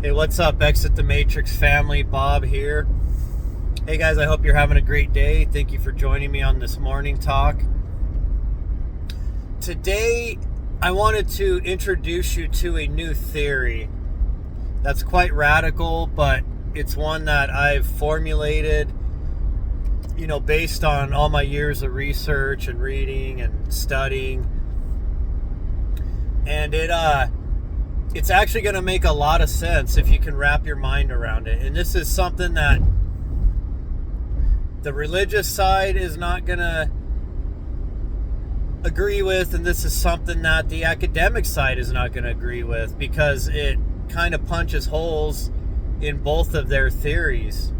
Hey, what's up, Exit the Matrix family? Bob here. Hey guys, I hope you're having a great day. Thank you for joining me on this morning talk. Today, I wanted to introduce you to a new theory that's quite radical, but it's one that I've formulated, based on all my years of research and reading and studying. And it's actually going to make a lot of sense if you can wrap your mind around it. And this is something that the religious side is not going to agree with, and this is something that the academic side is not going to agree with, because it kind of punches holes in both of their theories.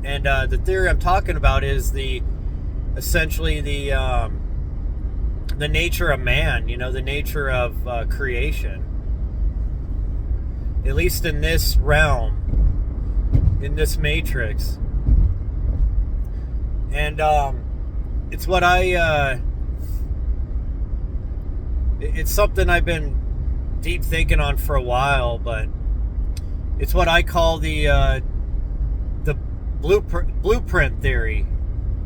And the theory I'm talking about is essentially the nature of man, the nature of creation. At least in this realm, in this matrix. And it's what it's something I've been deep thinking on for a while, but it's what I call the blueprint theory,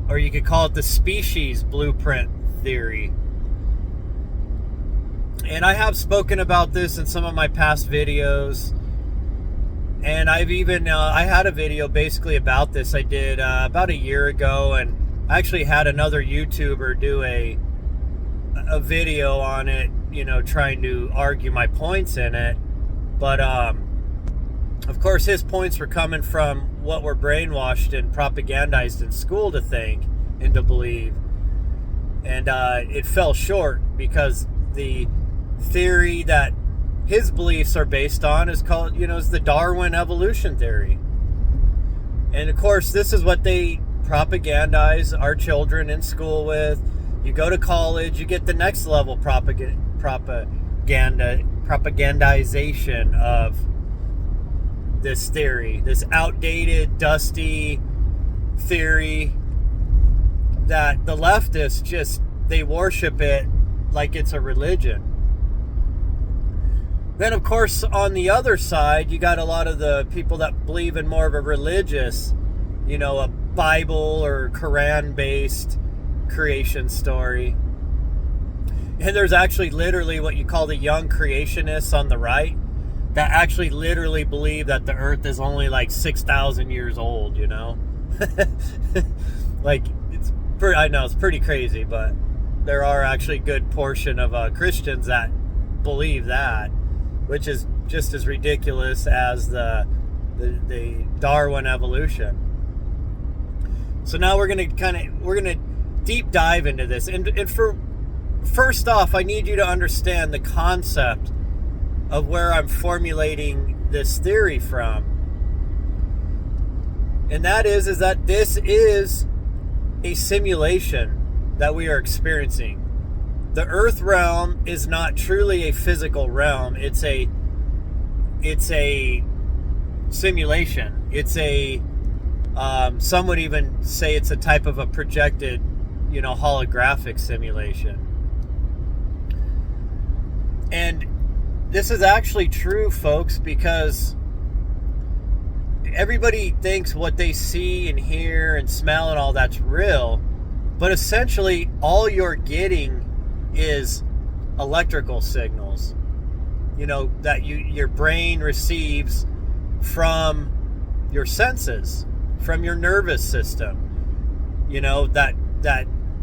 or you could call it the species blueprint theory. And I have spoken about this in some of my past videos, and I've even I had a video basically about this I did about a year ago, and I actually had another YouTuber do a video on it, trying to argue my points in it. But of course his points were coming from what we're brainwashed and propagandized in school to think and to believe, and it fell short, because the theory that his beliefs are based on is called, is the Darwin evolution theory. And of course, this is what they propagandize our children in school with. You go to college, you get the next level propagandization of this theory, this outdated, dusty theory that the leftists they worship it like it's a religion. Then, of course, on the other side, you got a lot of the people that believe in more of a religious, a Bible or Quran-based creation story. And there's actually literally what you call the young creationists on the right that actually literally believe that the earth is only like 6,000 years old, Like, I know it's pretty crazy, but there are actually a good portion of Christians that believe that, which is just as ridiculous as the Darwin evolution. So now we're gonna deep dive into this, and first off, I need you to understand the concept of where I'm formulating this theory from, and that is that this is a simulation that we are experiencing. The Earth realm is not truly a physical realm. It's a simulation. It's some would even say it's a type of a projected, holographic simulation. And this is actually true, folks, because everybody thinks what they see and hear and smell and all that's real, but essentially all you're getting is electrical signals, that your brain receives from your senses, from your nervous system, that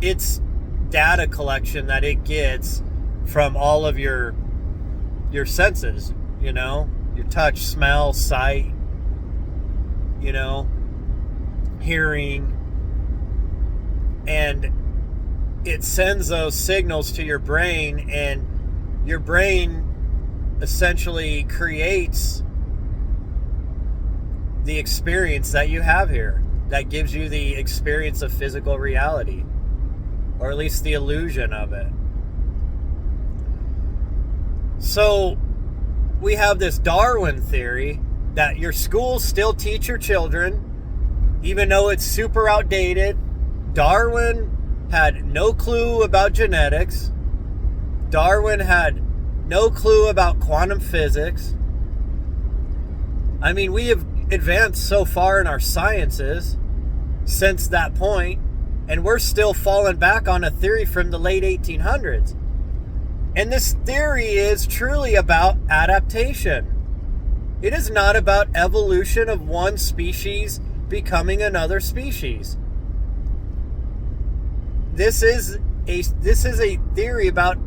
it's data collection that it gets from all of your senses, your touch, smell, sight, hearing, and it sends those signals to your brain, and your brain essentially creates the experience that you have here, that gives you the experience of physical reality, or at least the illusion of it. So we have this Darwin theory that your schools still teach your children, even though it's super outdated. Darwin had no clue about genetics. Darwin had no clue about quantum physics. I mean, we have advanced so far in our sciences since that point, and we're still falling back on a theory from the late 1800s. And this theory is truly about adaptation. It is not about evolution of one species becoming another species. This is a theory about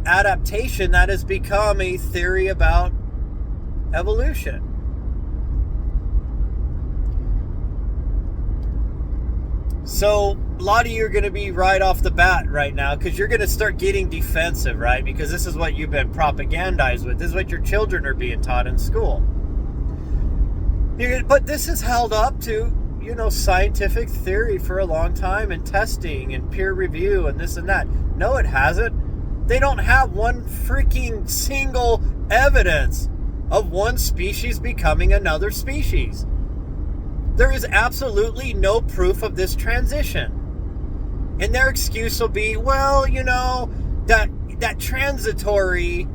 adaptation that has become a theory about evolution. So a lot of you are going to be right off the bat right now, because you're going to start getting defensive, right? Because this is what you've been propagandized with. This is what your children are being taught in school. But this is held up to, scientific theory for a long time, and testing and peer review and this and that. No, it hasn't. They don't have one freaking single evidence of one species becoming another species. There is absolutely no proof of this transition. And their excuse will be, well, that transitory,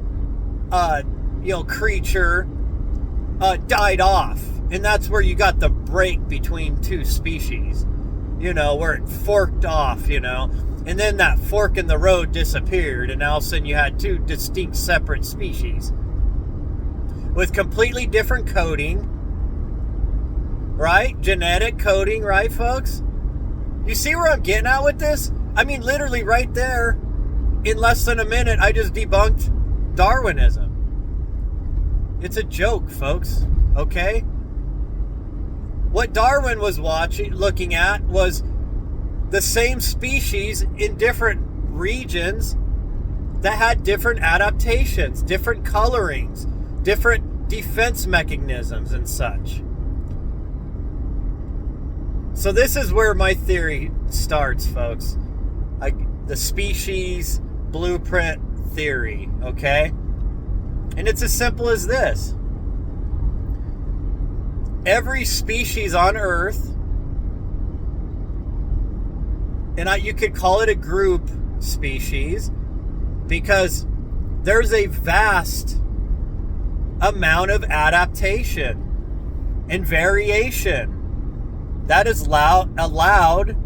creature died off. And that's where you got the break between two species, where it forked off, and then that fork in the road disappeared, and all of a sudden you had two distinct separate species with completely different coding, right? Genetic coding, right, folks? You see where I'm getting at with this? I mean, literally right there, in less than a minute, I just debunked Darwinism. It's a joke, folks, okay? What Darwin was looking at was the same species in different regions that had different adaptations, different colorings, different defense mechanisms and such. So this is where my theory starts, folks. The species blueprint theory, okay? And it's as simple as this. Every species on Earth, and you could call it a group species, because there's a vast amount of adaptation and variation that is allowed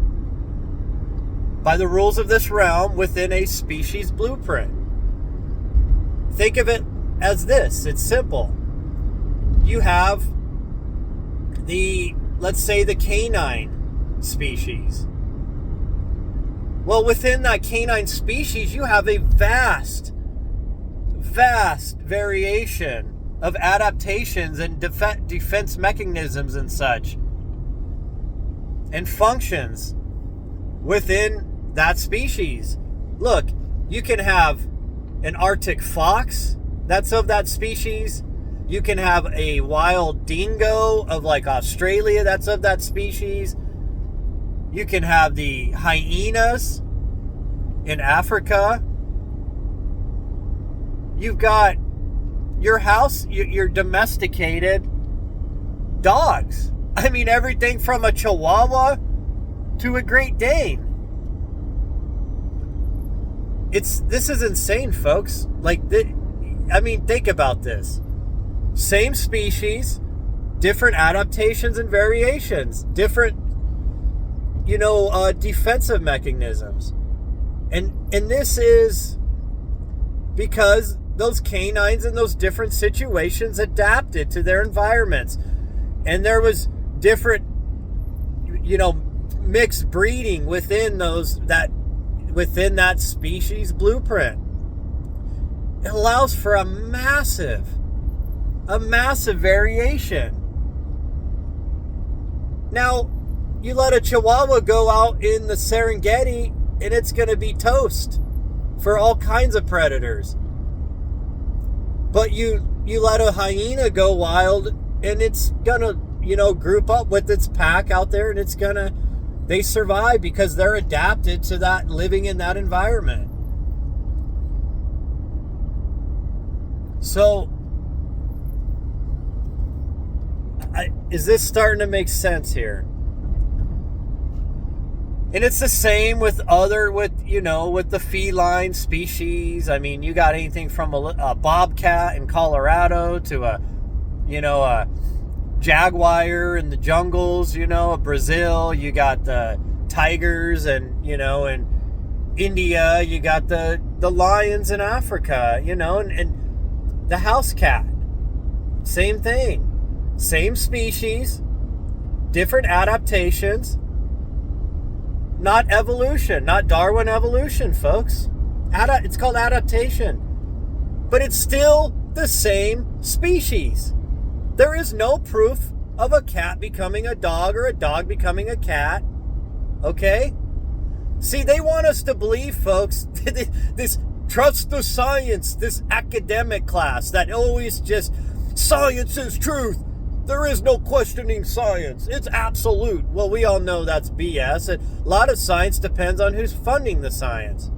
by the rules of this realm within a species blueprint. Think of it as this. It's simple. You have let's say the canine species. Well, within that canine species, you have a vast variation of adaptations and defense mechanisms and such, and functions within that species. Look, you can have an Arctic fox that's of that species. You can have a wild dingo of like Australia that's of that species. You can have the hyenas in Africa. You've got your domesticated dogs. I mean, everything from a Chihuahua to a Great Dane. This is insane, folks. Think about this. Same species, different adaptations and variations, different, defensive mechanisms. And this is because those canines in those different situations adapted to their environments. And there was different, mixed breeding within that species blueprint. It allows for a massive variation. Now, you let a Chihuahua go out in the Serengeti and it's going to be toast for all kinds of predators. But you let a hyena go wild and it's going to, group up with its pack out there, and they survive because they're adapted to that, living in that environment. So, is this starting to make sense here? And it's the same with the feline species. I mean, you got anything from a bobcat in Colorado to a jaguar in the jungles, of Brazil. You got the tigers, and, in India, you got the lions in Africa, and the house cat. Same thing. Same species, different adaptations. Not evolution, not Darwin evolution, folks. It's called adaptation. But it's still the same species. There is no proof of a cat becoming a dog or a dog becoming a cat. Okay? See, they want us to believe, folks, this trust the science, this academic class that always just, science is truth. There is no questioning science. It's absolute. Well, we all know that's BS. A lot of science depends on who's funding the science.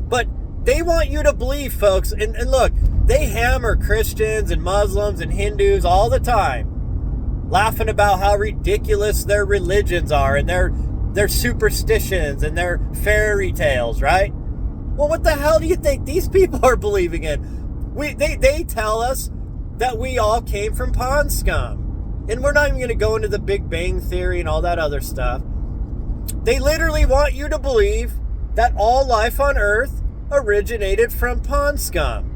But they want you to believe, folks, and look, they hammer Christians and Muslims and Hindus all the time, laughing about how ridiculous their religions are and their superstitions and their fairy tales, right? Well, what the hell do you think these people are believing in? They tell us that we all came from pond scum. And we're not even going to go into the Big Bang Theory and all that other stuff. They literally want you to believe that all life on Earth originated from pond scum.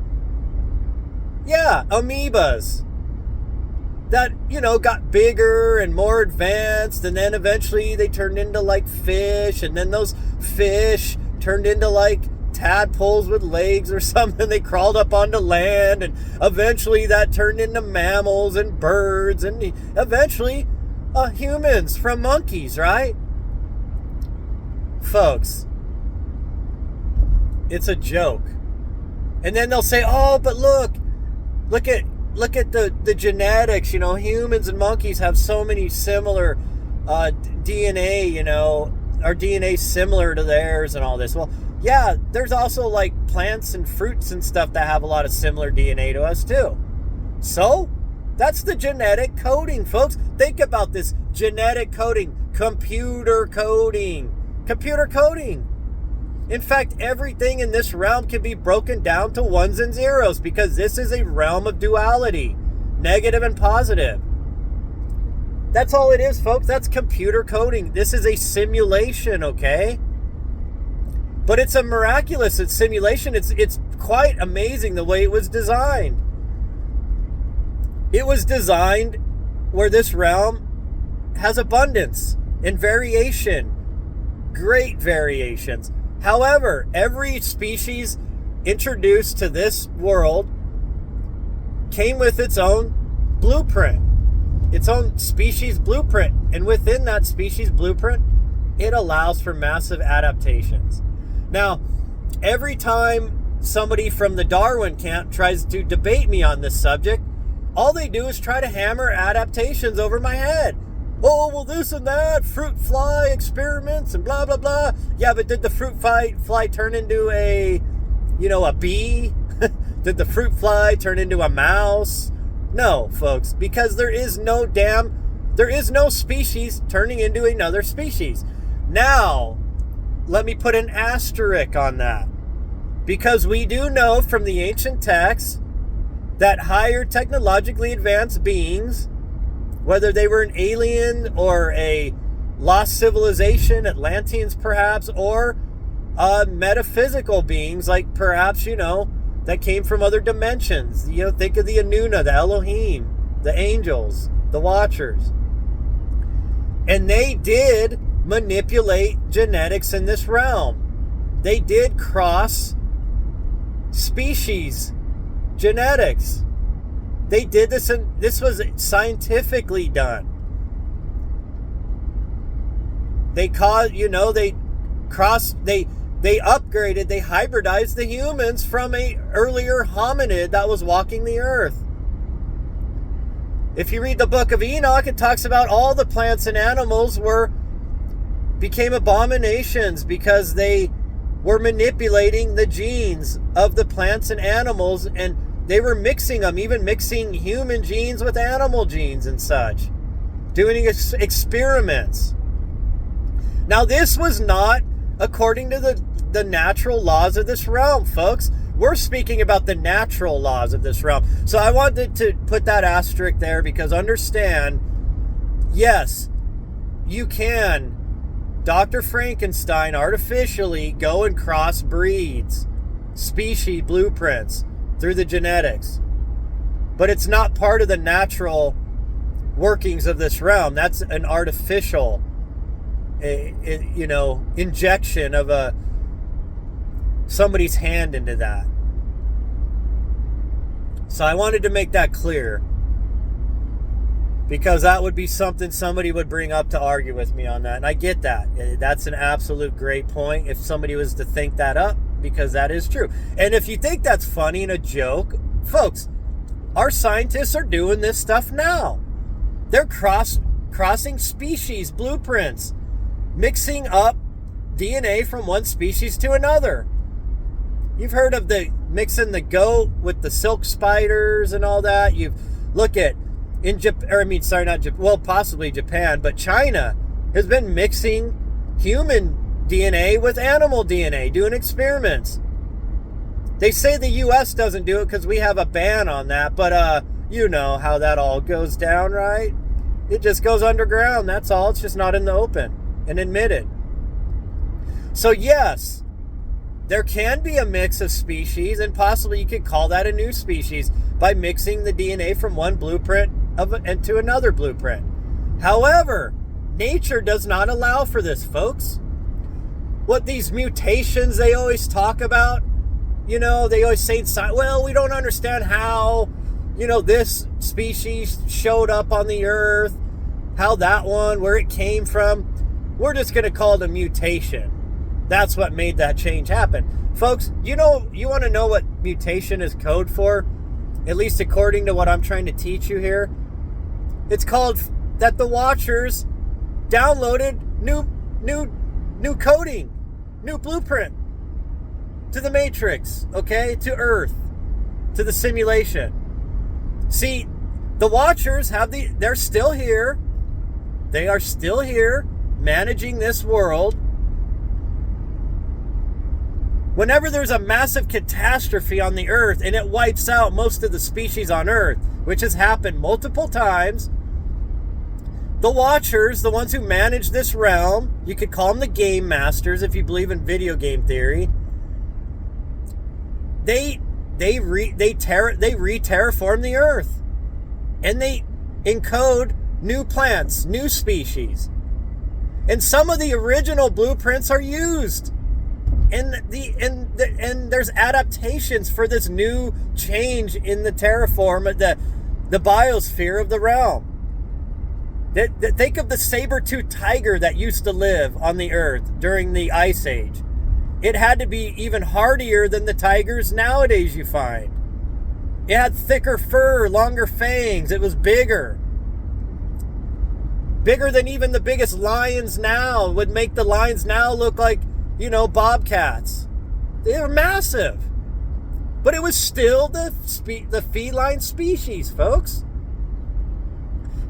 Yeah, amoebas that, got bigger and more advanced, and then eventually they turned into like fish, and then those fish turned into like tadpoles with legs or something. They crawled up onto land, and eventually that turned into mammals and birds, and eventually humans from monkeys, right? Folks, it's a joke. And then they'll say, oh, but look at the genetics, humans and monkeys have so many similar DNA, our DNA similar to theirs and all this. Well, yeah, there's also like plants and fruits and stuff that have a lot of similar DNA to us too. So that's the genetic coding, folks. Think about this genetic coding, computer coding. In fact, everything in this realm can be broken down to ones and zeros because this is a realm of duality, negative and positive. That's all it is, folks. That's computer coding. This is a simulation, okay? But it's a miraculous simulation. It's quite amazing the way it was designed. It was designed where this realm has abundance and variation, great variations. However, every species introduced to this world came with its own blueprint, its own species blueprint. And within that species blueprint, it allows for massive adaptations. Now, every time somebody from the Darwin camp tries to debate me on this subject, all they do is try to hammer adaptations over my head. Oh, well, this and that, fruit fly experiments and blah, blah, blah. Yeah, but did the fruit fly turn into a bee? Did the fruit fly turn into a mouse? No, folks, because there is no species turning into another species. Now, let me put an asterisk on that. Because we do know from the ancient texts that higher technologically advanced beings, whether they were an alien or a lost civilization, Atlanteans perhaps, or metaphysical beings like perhaps, that came from other dimensions. Think of the Anuna, the Elohim, the angels, the Watchers. And they did manipulate genetics in this realm. They did cross species genetics. They did this, and this was scientifically done. They upgraded, they hybridized the humans from a earlier hominid that was walking the earth. If you read the book of Enoch, it talks about all the plants and animals became abominations because they were manipulating the genes of the plants and animals, and they were mixing them, even mixing human genes with animal genes and such, doing experiments. Now, this was not according to the natural laws of this realm, folks. We're speaking about the natural laws of this realm. So I wanted to put that asterisk there because understand, yes, you can, Dr. Frankenstein, artificially go and cross breeds, species blueprints through the genetics. But it's not part of the natural workings of this realm. That's an artificial, injection of somebody's hand into that. So I wanted to make that clear, because that would be something somebody would bring up to argue with me on that. And I get that. That's an absolute great point if somebody was to think that up, because that is true. And if you think that's funny and a joke, folks, our scientists are doing this stuff now. They're crossing species blueprints, mixing up DNA from one species to another. You've heard of the mixing the goat with the silk spiders and all that. Look at possibly Japan, but China has been mixing human DNA with animal DNA, doing experiments. They say the U.S. doesn't do it because we have a ban on that, but you know how that all goes down, right? It just goes underground, that's all. It's just not in the open and admitted. So yes, there can be a mix of species, and possibly you could call that a new species by mixing the DNA from one blueprint into another blueprint. However, nature does not allow for this, folks. What these mutations they always talk about, they always say, well, we don't understand how, this species showed up on the earth, how that one, where it came from. We're just going to call it a mutation. That's what made that change happen. Folks, you want to know what mutation is code for? At least according to what I'm trying to teach you here. It's called that the Watchers downloaded new coding, new blueprint to the Matrix, okay? To Earth, to the simulation. See, the Watchers they're still here. They are still here managing this world. Whenever there's a massive catastrophe on the Earth and it wipes out most of the species on Earth, which has happened multiple times, the Watchers, the ones who manage this realm, you could call them the game masters if you believe in video game theory, they re-terraform the Earth, and they encode new plants, new species, and some of the original blueprints are used. And there's adaptations for this new change in the terraform, the biosphere of the realm. Think of the saber-toothed tiger that used to live on the Earth during the Ice Age. It had to be even hardier than the tigers nowadays you find. It had thicker fur, longer fangs. It was bigger. Bigger than even the biggest lions now. Would make the lions now look like, bobcats. They were massive. But it was still the feline species, folks.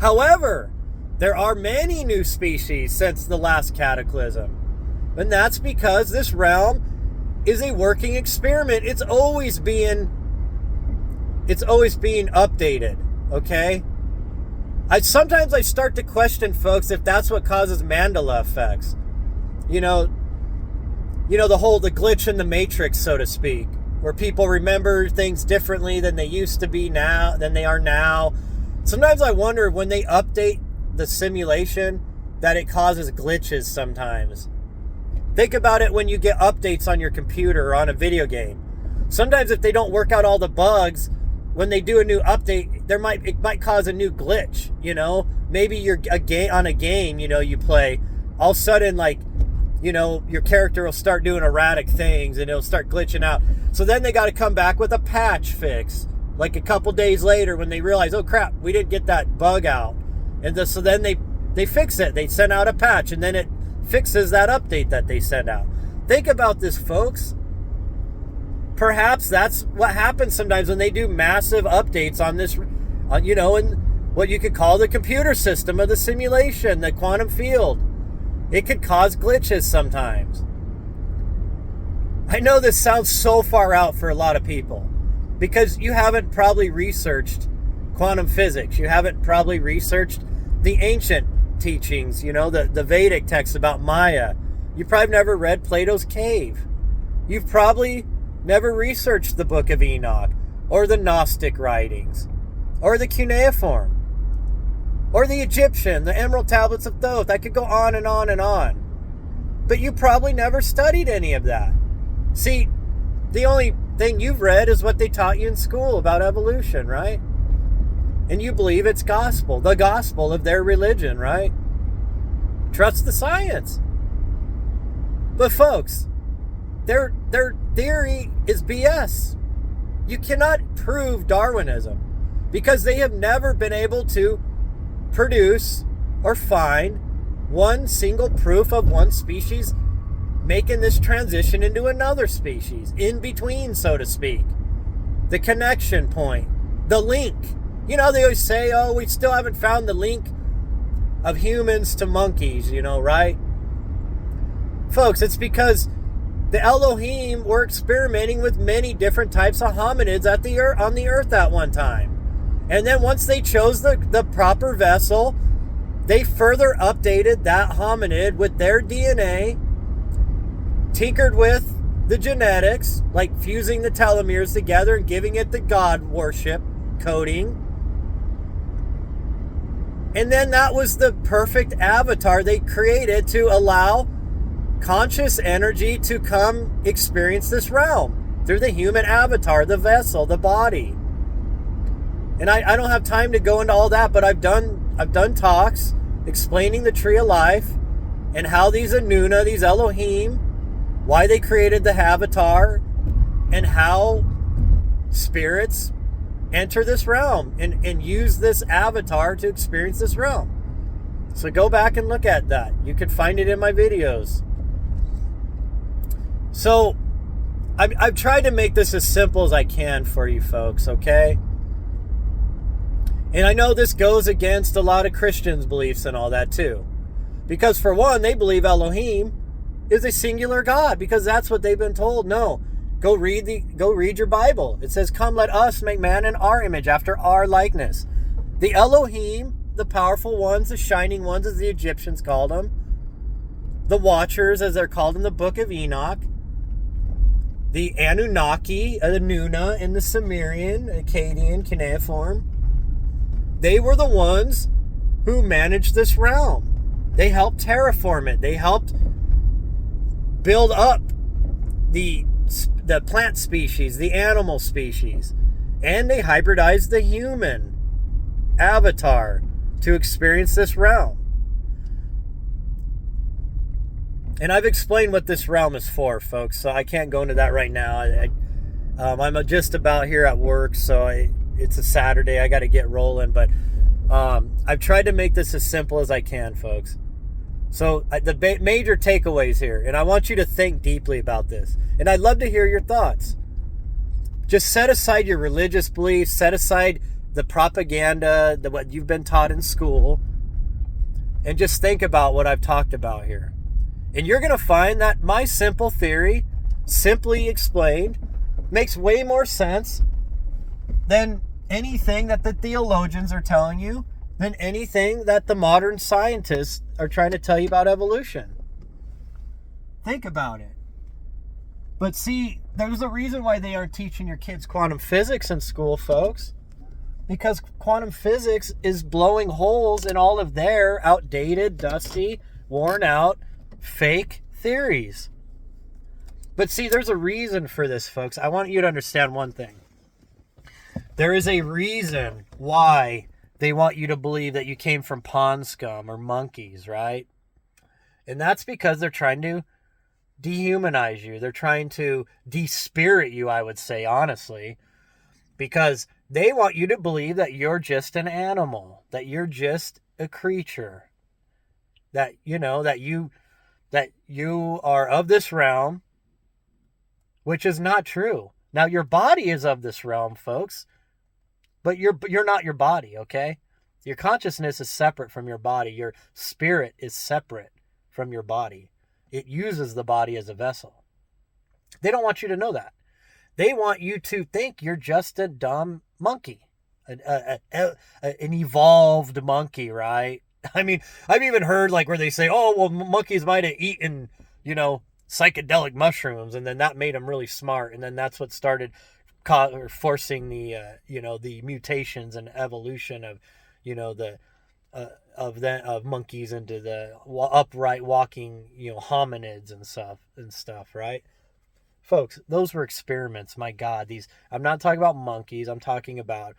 However, there are many new species since the last cataclysm. And that's because this realm is a working experiment. It's always being updated, okay? Sometimes I start to question, folks, if that's what causes Mandela effects. The glitch in the Matrix, so to speak, where people remember things differently than they used to be now, than they are now. Sometimes I wonder when they update the simulation that it causes glitches sometimes. Think about it when you get updates on your computer or on a video game. Sometimes if they don't work out all the bugs, when they do a new update, it might cause a new glitch, Maybe you're on a game, you play, all of a sudden, your character will start doing erratic things and it'll start glitching out. So then they got to come back with a patch fix, like a couple days later when they realize, oh crap, we didn't get that bug out. And so then they fix it. They send out a patch and then it fixes that update that they send out. Think about this, folks. Perhaps that's what happens sometimes when they do massive updates on this, in what you could call the computer system of the simulation, the quantum field. It could cause glitches sometimes. I know this sounds so far out for a lot of people because you haven't probably researched quantum physics. You haven't probably researched the ancient teachings, the Vedic texts about Maya. You probably never read Plato's Cave. You've probably never researched the Book of Enoch or the Gnostic writings or the cuneiform or the Egyptian, the Emerald Tablets of Thoth. I could go on and on and on. But you probably never studied any of that. See, the only thing you've read is what they taught you in school about evolution, right? And you believe it's gospel, the gospel of their religion, right? Trust the science. But folks, their theory is BS. You cannot prove Darwinism because they have never been able to produce or find one single proof of one species making this transition into another species, in between, so to speak. The connection point, the link. They always say, oh, we still haven't found the link of humans to monkeys, right? Folks, it's because the Elohim were experimenting with many different types of hominids on the earth at one time. And then once they chose the proper vessel, they further updated that hominid with their DNA, tinkered with the genetics, like fusing the telomeres together and giving it the God worship coding. And then that was the perfect avatar they created to allow conscious energy to come experience this realm through the human avatar, the vessel, the body. And I don't have time to go into all that, but I've done talks explaining the tree of life and how these Anuna, these Elohim, why they created the avatar, and how spirits enter this realm and use this avatar to experience this realm. So go back and look at that. You can find it in my videos. So I've tried to make this as simple as I can for you folks, okay? And I know this goes against a lot of Christians' beliefs and all that too. Because for one, they believe Elohim is a singular God because that's what they've been told. No, go read your Bible. It says, "Come, let us make man in our image, after our likeness." The Elohim, the powerful ones, the shining ones, as the Egyptians called them, the Watchers, as they're called in the Book of Enoch, the Anunnaki, the Nuna in the Sumerian, Akkadian, cuneiform, they were the ones who managed this realm. They helped terraform it. They helped build up the plant species, the animal species, and they hybridized the human avatar to experience this realm. And I've explained what this realm is for, folks, so I can't go into that right now. I'm just about here at work, so it's a Saturday. I got to get rolling, but I've tried to make this as simple as I can, folks. So the major takeaways here, and I want you to think deeply about this, and I'd love to hear your thoughts. Just set aside your religious beliefs, set aside the propaganda, what you've been taught in school, and just think about what I've talked about here. And you're going to find that my simple theory, simply explained, makes way more sense than anything that the theologians are telling you, than anything that the modern scientists are trying to tell you about evolution. Think about it. But see, there's a reason why they aren't teaching your kids quantum physics in school, folks. Because quantum physics is blowing holes in all of their outdated, dusty, worn out, fake theories. But see, there's a reason for this, folks. I want you to understand one thing. There is a reason why they want you to believe that you came from pond scum or monkeys, right? And that's because they're trying to dehumanize you. They're trying to despirit you, I would say, honestly. Because they want you to believe that you're just an animal, that you're just a creature. That, that you are of this realm, which is not true. Now, your body is of this realm, folks. But you're not your body, okay? Your consciousness is separate from your body. Your spirit is separate from your body. It uses the body as a vessel. They don't want you to know that. They want you to think you're just a dumb monkey, an evolved monkey, right? I mean, I've even heard like where they say, "Oh, well, monkeys might have eaten, psychedelic mushrooms, and then that made them really smart, and then that's what started forcing the mutations and evolution of, the of monkeys into the upright walking, hominids and stuff, right?" Folks, those were experiments. My God, I'm not talking about monkeys. I'm talking about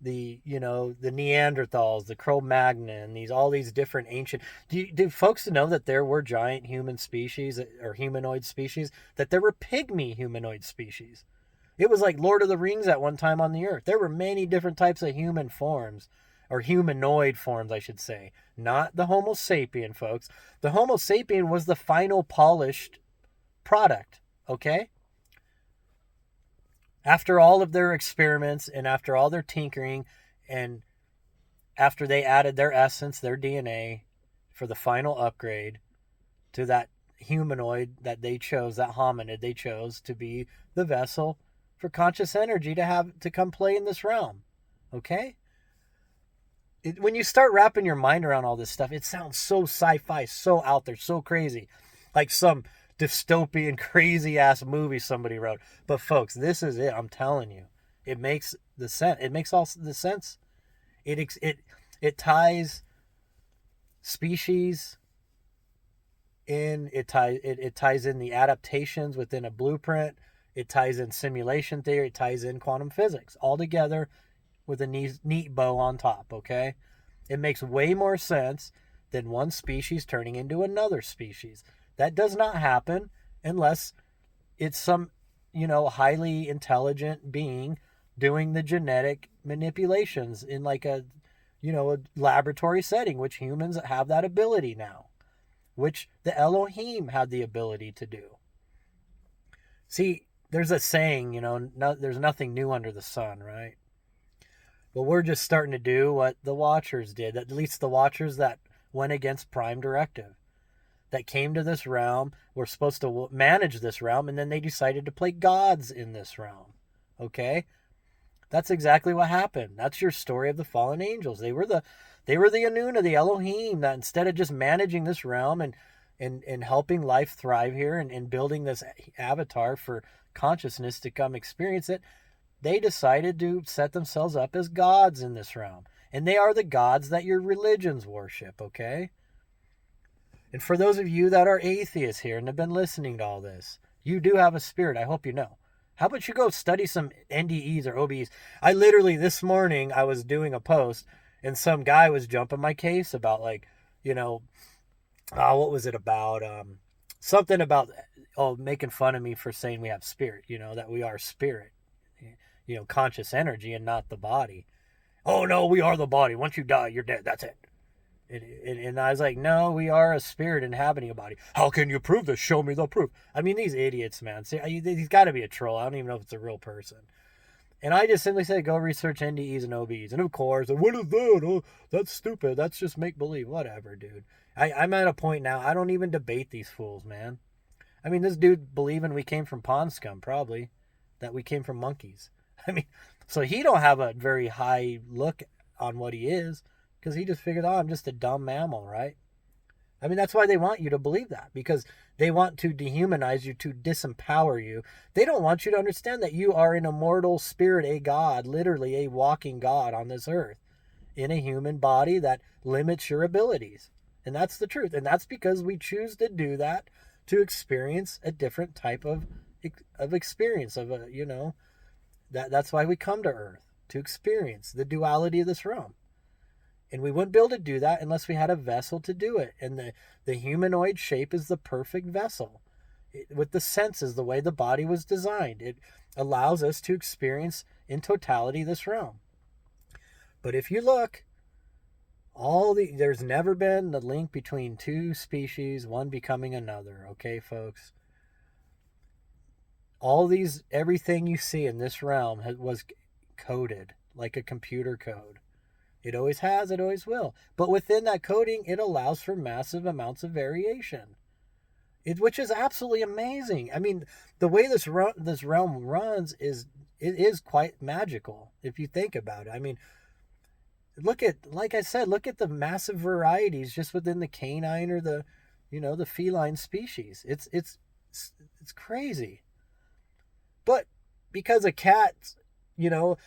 the Neanderthals, the Cro-Magnon, all these different ancient. Do folks know that there were giant human species or humanoid species? That there were pygmy humanoid species. It was like Lord of the Rings at one time on the earth. There were many different types of human forms, or humanoid forms, I should say. Not the Homo sapien, folks. The Homo sapien was the final polished product, okay? After all of their experiments and after all their tinkering and after they added their essence, their DNA for the final upgrade to that humanoid that they chose, that hominid they chose to be the vessel for conscious energy to come play in this realm. Okay? When you start wrapping your mind around all this stuff, it sounds so sci-fi, so out there, so crazy. Like some dystopian, crazy ass movie somebody wrote. But folks, this is it. I'm telling you, it makes the sense. It makes all the sense. It ties species in. It ties in the adaptations within a blueprint. It ties in simulation theory. It ties in quantum physics all together with a neat bow on top. Okay, it makes way more sense than one species turning into another species. That does not happen unless it's some, highly intelligent being doing the genetic manipulations in like a laboratory setting, which humans have that ability now, which the Elohim had the ability to do. See, there's a saying, there's nothing new under the sun, right? But we're just starting to do what the Watchers did, at least the Watchers that went against Prime Directive, that came to this realm, were supposed to manage this realm, and then they decided to play gods in this realm. Okay? That's exactly what happened. That's your story of the fallen angels. They were the Anuna, the Elohim, that instead of just managing this realm and helping life thrive here and building this avatar for consciousness to come experience it, they decided to set themselves up as gods in this realm. And they are the gods that your religions worship, okay? And for those of you that are atheists here and have been listening to all this, you do have a spirit. I hope you know. How about you go study some NDEs or OBEs? I literally, this morning, I was doing a post, and some guy was jumping my case about, like, what was it about? Something about, making fun of me for saying we have spirit, that we are spirit, conscious energy and not the body. Oh, no, we are the body. Once you die, you're dead. That's it. And I was like, no, we are a spirit inhabiting a body. How can you prove this? Show me the proof. I mean, these idiots, man. See, he's got to be a troll. I don't even know if it's a real person. And I just simply said, go research NDEs and OBs. And of course, what is that? Oh, that's stupid. That's just make-believe. Whatever, dude. I'm at a point now, I don't even debate these fools, man. I mean, this dude believing we came from pond scum, probably. That we came from monkeys. I mean, so he don't have a very high look on what he is. Because he just figured, I'm just a dumb mammal, right? I mean, that's why they want you to believe that. Because they want to dehumanize you, to disempower you. They don't want you to understand that you are an immortal spirit, a god, literally a walking god on this earth, in a human body that limits your abilities. And that's the truth. And that's because we choose to do that, to experience a different type of experience, that's why we come to earth, to experience the duality of this realm. And we wouldn't be able to do that unless we had a vessel to do it. And the humanoid shape is the perfect vessel. With the senses, the way the body was designed, it allows us to experience in totality this realm. But if you look, there's never been the link between two species, one becoming another. Okay, folks? Everything you see in this realm was coded like a computer code. It always has, it always will. But within that coding, it allows for massive amounts of variation. which is absolutely amazing. I mean, the way this realm runs it is quite magical if you think about it. I mean, look at, like I said, look at the massive varieties just within the canine or the, the feline species. It's crazy. But because a cat,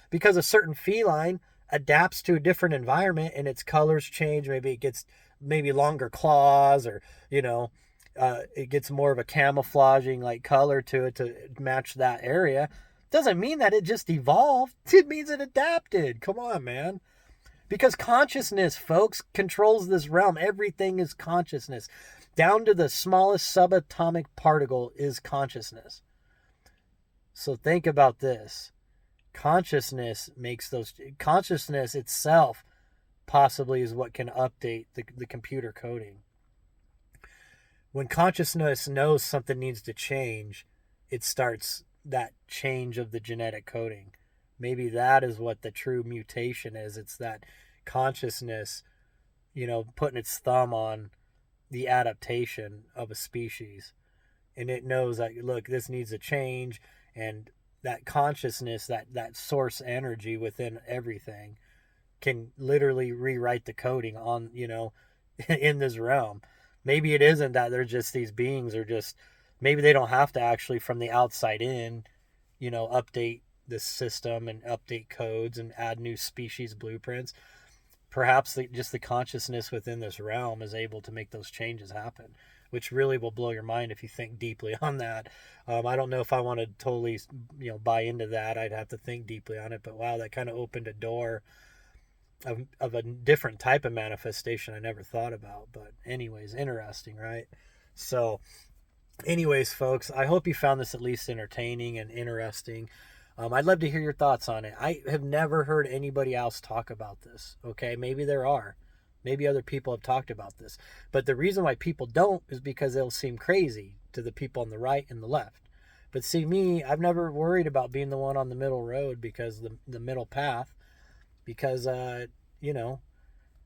because a certain feline adapts to a different environment and its colors change, maybe it gets maybe longer claws, or it gets more of a camouflaging like color to it to match that area, doesn't mean that it just evolved. It means it adapted. Come on, man. Because consciousness, folks, controls this realm. Everything is consciousness. Down to the smallest subatomic particle is consciousness. So think about this. Consciousness itself possibly is what can update the computer coding. When consciousness knows something needs to change, it starts that change of the genetic coding. Maybe that is what the true mutation is. It's that consciousness, putting its thumb on the adaptation of a species. And it knows that, look, this needs a change. And that consciousness, that source energy within everything can literally rewrite the coding on, in this realm. Maybe it isn't that they're just these beings, or just, maybe they don't have to actually from the outside in, update this system and update codes and add new species blueprints. Perhaps just the consciousness within this realm is able to make those changes happen, which really will blow your mind if you think deeply on that. I don't know if I want to totally, buy into that. I'd have to think deeply on it. But wow, that kind of opened a door of a different type of manifestation I never thought about. But anyways, interesting, right? So anyways, folks, I hope you found this at least entertaining and interesting. I'd love to hear your thoughts on it. I have never heard anybody else talk about this. Okay, maybe there are. Maybe other people have talked about this. But the reason why people don't is because it'll seem crazy to the people on the right and the left. But see, me, I've never worried about being the one on the middle road, because the middle path, because, I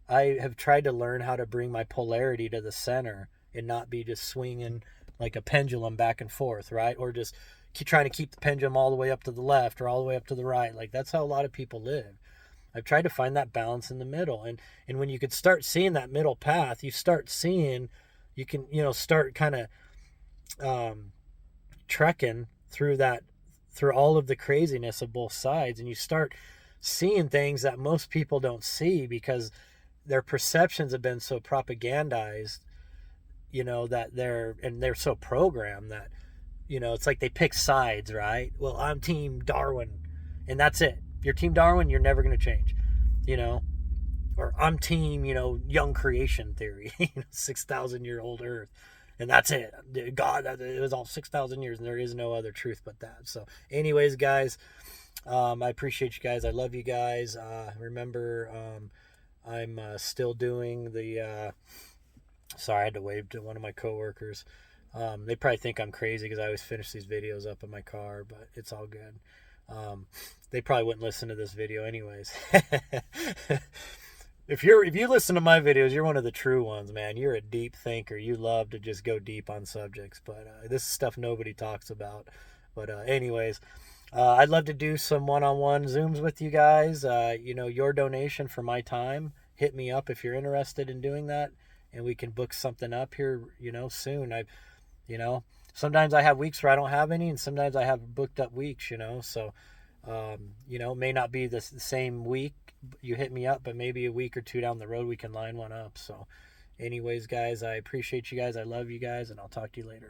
have tried to learn how to bring my polarity to the center and not be just swinging like a pendulum back and forth, right? Or just keep trying to keep the pendulum all the way up to the left or all the way up to the right. Like, that's how a lot of people live. I've tried to find that balance in the middle. And when you could start seeing that middle path, you can, start kind of trekking through all of the craziness of both sides. And you start seeing things that most people don't see because their perceptions have been so propagandized, that they're so programmed that, it's like they pick sides, right? Well, I'm Team Darwin, and that's it. You're Team Darwin, you're never going to change, or I'm Team, young creation theory, 6,000-year-old Earth, and that's it. God, it was all 6,000 years, and there is no other truth but that. So anyways, guys, I appreciate you guys. I love you guys. Remember, I'm still doing the, sorry, I had to wave to one of my coworkers. They probably think I'm crazy because I always finish these videos up in my car, but it's all good. They probably wouldn't listen to this video anyways. If you listen to my videos, you're one of the true ones, man. You're a deep thinker. You love to just go deep on subjects, but this is stuff nobody talks about. But anyways, I'd love to do some one-on-one Zooms with you guys. Your donation for my time, hit me up if you're interested in doing that, and we can book something up here, soon. Sometimes I have weeks where I don't have any, and sometimes I have booked up weeks, so, may not be the same week you hit me up, but maybe a week or two down the road, we can line one up. So anyways, guys, I appreciate you guys. I love you guys, and I'll talk to you later.